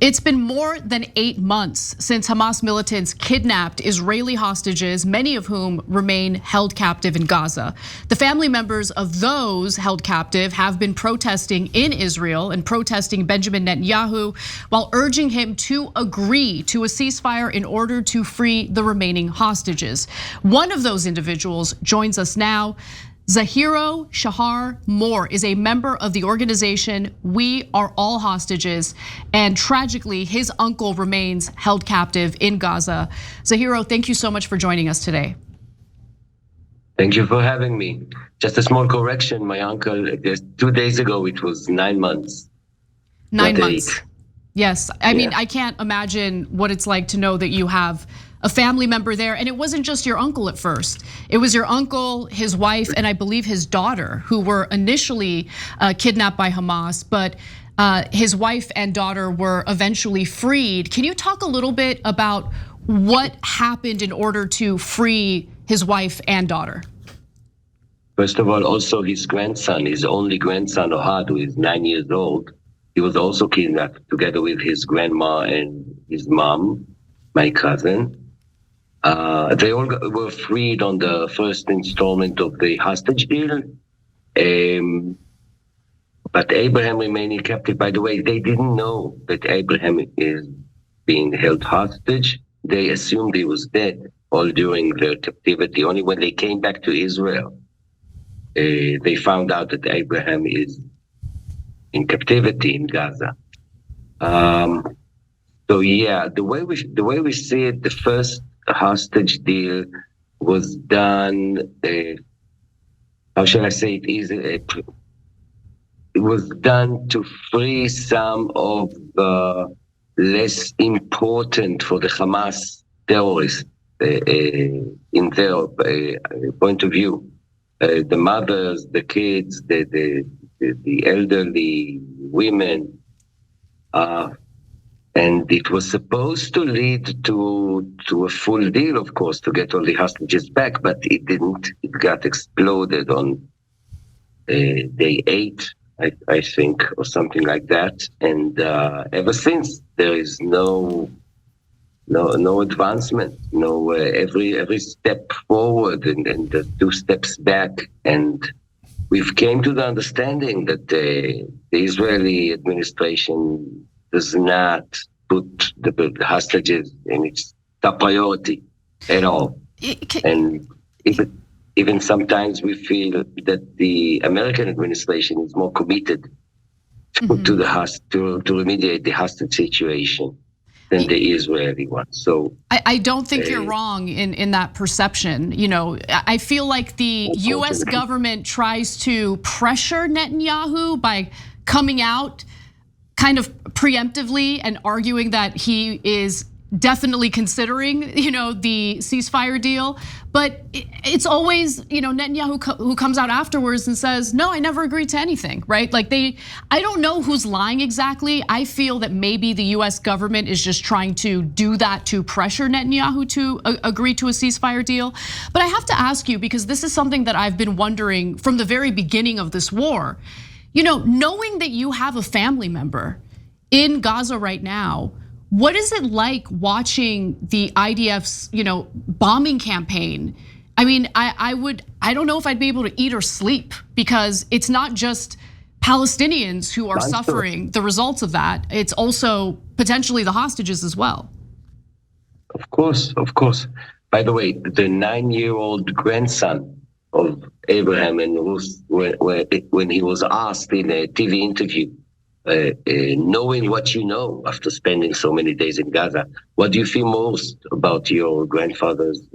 It's been more than 8 months since Hamas militants kidnapped Israeli hostages, many of whom remain held captive in Gaza. The family members of those held captive have been protesting in Israel and protesting Benjamin Netanyahu while urging him to agree to a ceasefire in order to free the remaining hostages. One of those individuals joins us now. ZAHIRO-SHAHAR Moore is a member of the organization We Are All Hostages, and tragically, his uncle remains held captive in Gaza. ZAHIRO, thank you so much for joining us today. Thank you for having me. Just a small correction, my uncle, just 2 days ago, it was 9 months. 9 months. 8. Yes, I mean, I can't imagine what it's like to know that you have a family member there. And it wasn't just your uncle at first. It was your uncle, his wife, and I believe his daughter, who were initially kidnapped by Hamas, but his wife and daughter were eventually freed. Can you talk a little bit about what happened in order to free his wife and daughter? First of all, also his grandson, his only grandson, Ohad, who is 9 years old, he was also kidnapped together with his grandma and his mom, my cousin. They all were freed on the first installment of the hostage deal. But Abraham remained captive. By the way, they didn't know that Abraham is being held hostage. They assumed he was dead all during their captivity. Only when they came back to Israel, they found out that Abraham is in captivity in Gaza. So yeah, the way we see it, the first hostage deal was done. How shall I say it? It was done to free some of the less important for the Hamas terrorists in their point of view. The mothers, the kids, the elderly, women. And it was supposed to lead to a full deal, of course, to get all the hostages back, but it didn't. It got exploded on day 8, I think, or something like that. And ever since, there is no advancement. No, every step forward and 2 steps back. And we've came to the understanding that the Israeli administration does not put the hostages in its top priority at all. And even sometimes we feel that the American administration is more committed to remediate the hostage situation than the Israeli one. So I don't think you're wrong in that perception. You know, I feel like the US government tries to pressure Netanyahu by coming out kind of preemptively and arguing that he is definitely considering, the ceasefire deal. But it's always, Netanyahu who comes out afterwards and says, no, I never agreed to anything, right? Like I don't know who's lying exactly. I feel that maybe the US government is just trying to do that to pressure Netanyahu to agree to a ceasefire deal. But I have to ask you, because this is something that I've been wondering from the very beginning of this war. Knowing that you have a family member in Gaza right now, what is it like watching the IDF's, bombing campaign? I mean, I don't know if I'd be able to eat or sleep, because it's not just Palestinians who are suffering the results of that. It's also potentially the hostages as well. Of course. By the way, the 9-year-old grandson of Abraham and Ruth, when he was asked in a TV interview, knowing what you know after spending so many days in Gaza, what do you feel most about your grandfather's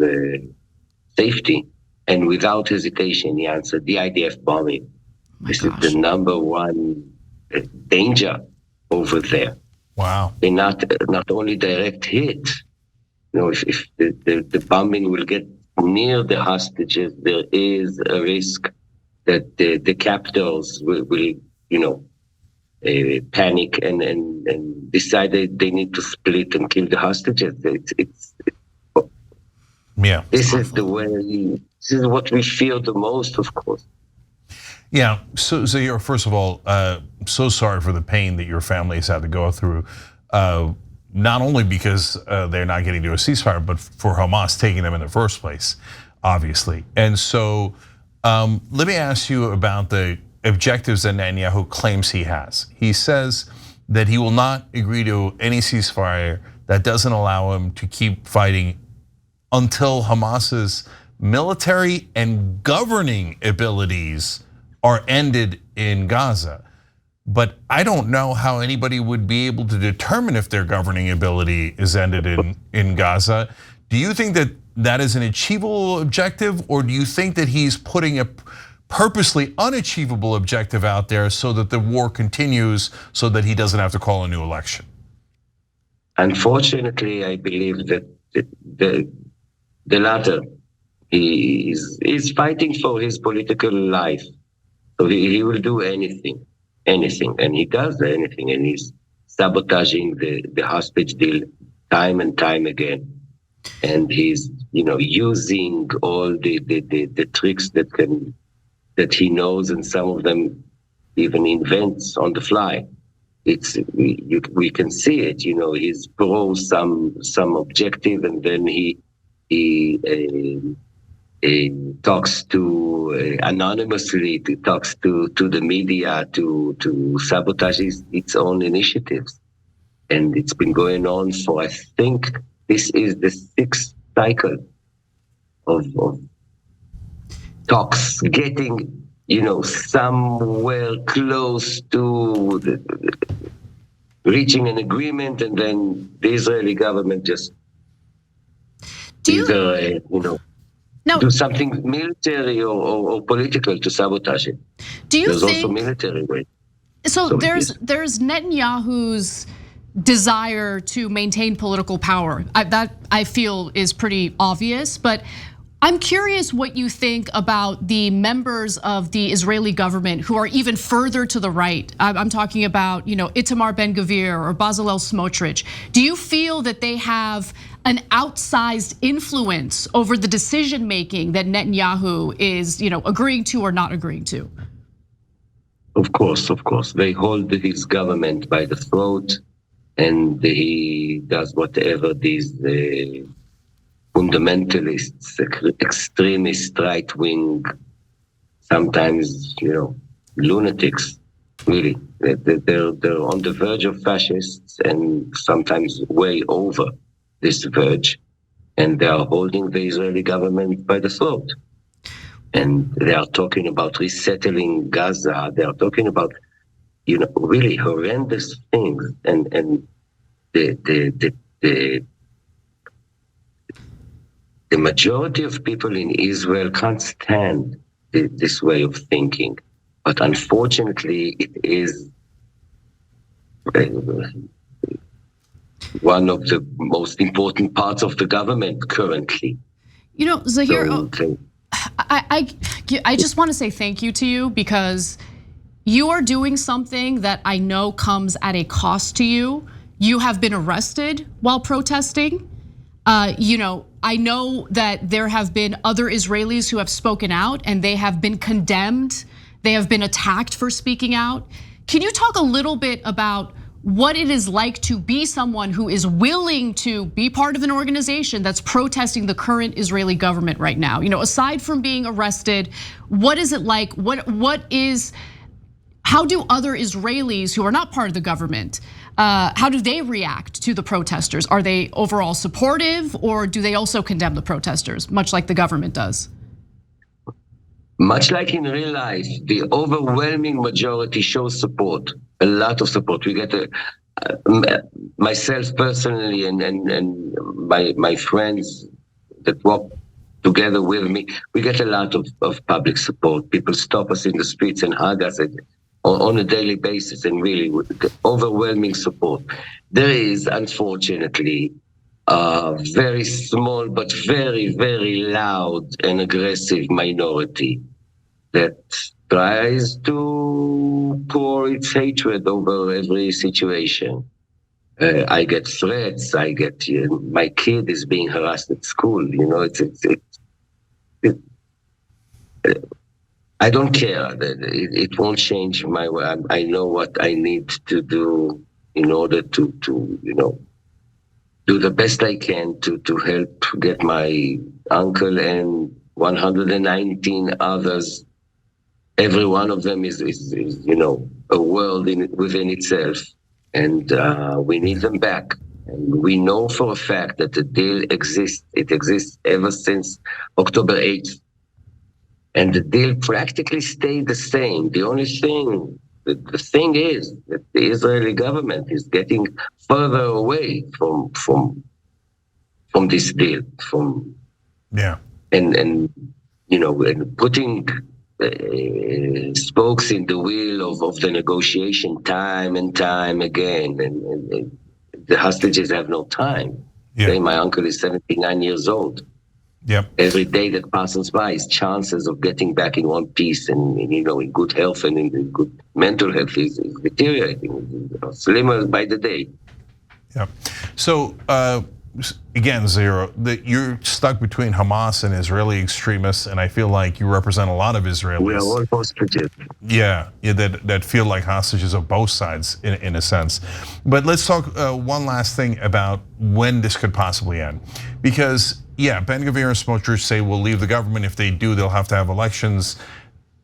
safety? And without hesitation, he answered, the IDF bombing. This is the number one danger over there. Wow. And not only direct hit. If the bombing will get near the hostages, there is a risk that the captors will panic and decide that they need to split and kill the hostages. This is the way. This is what we fear the most, of course. Yeah. So you're, first of all, so sorry for the pain that your family has had to go through. not only because they're not getting to a ceasefire, but for Hamas taking them in the first place, obviously. And so let me ask you about the objectives that Netanyahu claims he has. He says that he will not agree to any ceasefire that doesn't allow him to keep fighting until Hamas's military and governing abilities are ended in Gaza. But I don't know how anybody would be able to determine if their governing ability is ended in Gaza. Do you think that that is an achievable objective, or do you think that he's putting a purposely unachievable objective out there so that the war continues, so that he doesn't have to call a new election? Unfortunately, I believe that the latter. He is fighting for his political life, so he will do anything, and he does anything, and he's sabotaging the hostage deal time and time again, and he's using all the tricks that he knows, and some of them even invents on the fly. We can see it. He's pro some objective, and then he talks to anonymously, talks to the media to sabotage its own initiatives, and it's been going on for, I think this is the 6th cycle of talks getting somewhere close to reaching an agreement, and then the Israeli government just do something military or political to sabotage it. There's also military way. So there's Netanyahu's desire to maintain political power. That I feel is pretty obvious, but I'm curious what you think about the members of the Israeli government who are even further to the right. I'm talking about, Itamar Ben-Gvir or Bezalel Smotrich. Do you feel that they have an outsized influence over the decision making that Netanyahu is, agreeing to or not agreeing to? Of course. They hold his government by the throat, and he does whatever these fundamentalists, extremist, right-wing, sometimes, lunatics, really. They're on the verge of fascists, and sometimes way over this verge, and they are holding the Israeli government by the throat. And they are talking about resettling Gaza. They are talking about, really horrendous things, and the majority of people in Israel can't stand this way of thinking, but unfortunately, it is one of the most important parts of the government currently. Zahir, I just want to say thank you to you, because you are doing something that I know comes at a cost to you. You have been arrested while protesting. I know that there have been other Israelis who have spoken out, and they have been condemned. They have been attacked for speaking out. Can you talk a little bit about what it is like to be someone who is willing to be part of an organization that's protesting the current Israeli government right now? Aside from being arrested, what is it like? How do other Israelis who are not part of the government, how do they react to the protesters? Are they overall supportive, or do they also condemn the protesters, much like the government does? Much like in real life, the overwhelming majority shows support, a lot of support. We get myself personally and my friends that walk together with me, we get a lot of public support. People stop us in the streets and hug us on a daily basis, and really overwhelming support. There is, unfortunately, a very small but very, very loud and aggressive minority that tries to pour its hatred over every situation. I get threats. I get my kid is being harassed at school. I don't care. It won't change my way. I know what I need to do in order to do the best I can to help get my uncle and 119 others. Every one of them is a world within itself, and we need them back. And we know for a fact that the deal exists. It exists ever since October 8th. And the deal practically stayed the same. The only thing, the thing is that the Israeli government is getting further away from this deal, and putting spokes in the wheel of the negotiation time and time again, and the hostages have no time. Yeah. My uncle is 79 years old. Yep. Every day that passes by, his chances of getting back in one piece and in good health and in good mental health is deteriorating, slimmer by the day. Yeah. So again, Zahiro, that you're stuck between Hamas and Israeli extremists, and I feel like you represent a lot of Israelis. We are all hostages. Yeah, that feel like hostages of both sides in a sense. But let's talk one last thing about when this could possibly end, because Ben-Gvir and Smotrich say we'll leave the government. If they do, they'll have to have elections.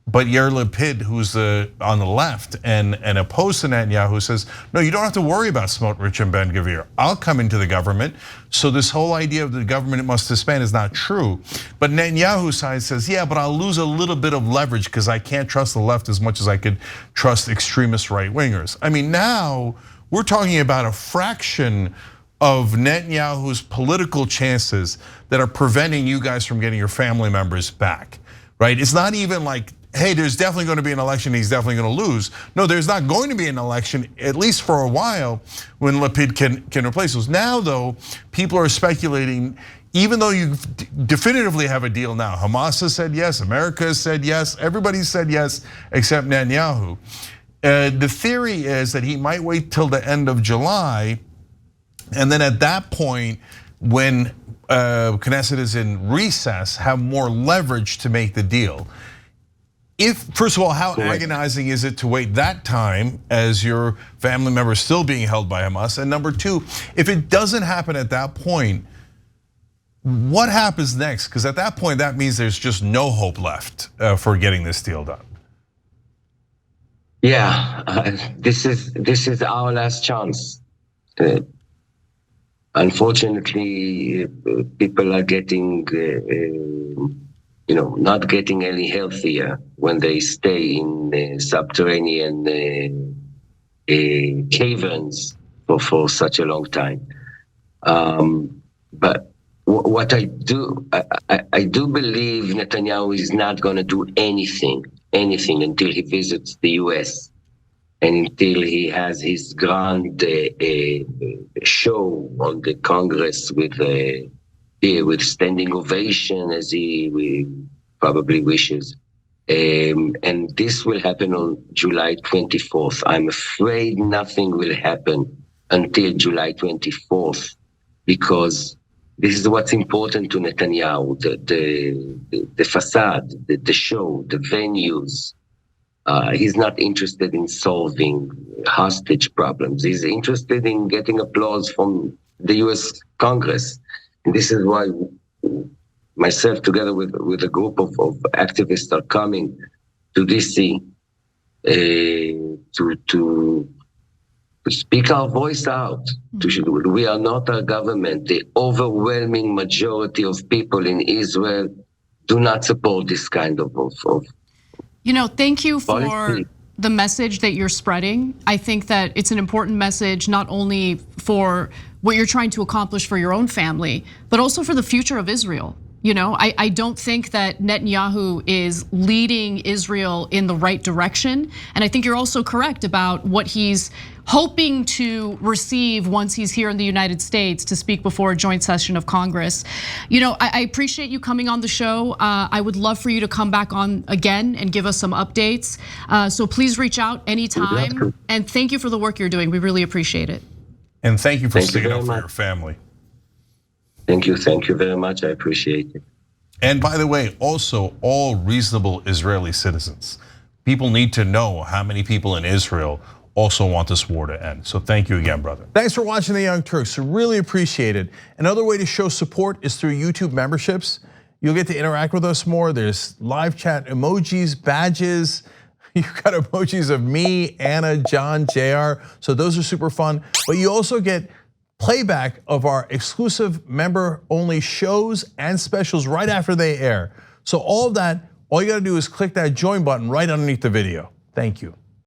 But Yair Lapid, who's on the left and opposed to Netanyahu, says, no, you don't have to worry about Smotrich and Ben-Gvir. I'll come into the government. So this whole idea of the government must disband is not true. But Netanyahu's side says, yeah, but I'll lose a little bit of leverage because I can't trust the left as much as I could trust extremist right-wingers. I mean, now we're talking about a fraction of Netanyahu's political chances that are preventing you guys from getting your family members back, right? It's not even like, hey, there's definitely going to be an election, he's definitely going to lose. No, there's not going to be an election, at least for a while, when Lapid can replace those. Now, though, people are speculating, even though you definitively have a deal now, Hamas has said yes, America has said yes, everybody said yes, except Netanyahu. The theory is that he might wait till the end of July, and then at that point, when Knesset is in recess, have more leverage to make the deal. First of all, how agonizing is it to wait that time as your family member is still being held by Hamas? And number two, if it doesn't happen at that point, what happens next? Because at that point, that means there's just no hope left for getting this deal done. Yeah, this is our last chance. Unfortunately, people are getting, not getting any healthier when they stay in subterranean caverns for such a long time. But what I do believe Netanyahu is not going to do anything until he visits the US. And until he has his grand show on the Congress with standing ovation, as he probably wishes. And this will happen on July 24th. I'm afraid nothing will happen until July 24th, because this is what's important to Netanyahu, the facade, the show, the venues. He's not interested in solving hostage problems. He's interested in getting applause from the US Congress. And this is why myself, together with a group of activists, are coming to DC to speak our voice out. We are not a government. The overwhelming majority of people in Israel do not support this kind of thank you for the message that you're spreading. I think that it's an important message, not only for what you're trying to accomplish for your own family, but also for the future of Israel. I don't think that Netanyahu is leading Israel in the right direction. And I think you're also correct about what he's hoping to receive once he's here in the United States to speak before a joint session of Congress. I appreciate you coming on the show. I would love for you to come back on again and give us some updates. So please reach out anytime. And thank you for the work you're doing. We really appreciate it. And thank you for sticking up for your family. Thank you very much, I appreciate it. And by the way, also all reasonable Israeli citizens, people need to know how many people in Israel also want this war to end. So thank you again, brother. Thanks for watching The Young Turks. Really appreciate it. Another way to show support is through YouTube memberships. You'll get to interact with us more. There's live chat emojis, badges. You've got emojis of me, Anna, John, JR. So those are super fun. But you also get playback of our exclusive member-only shows and specials right after they air. So all of that, all you gotta do is click that join button right underneath the video. Thank you.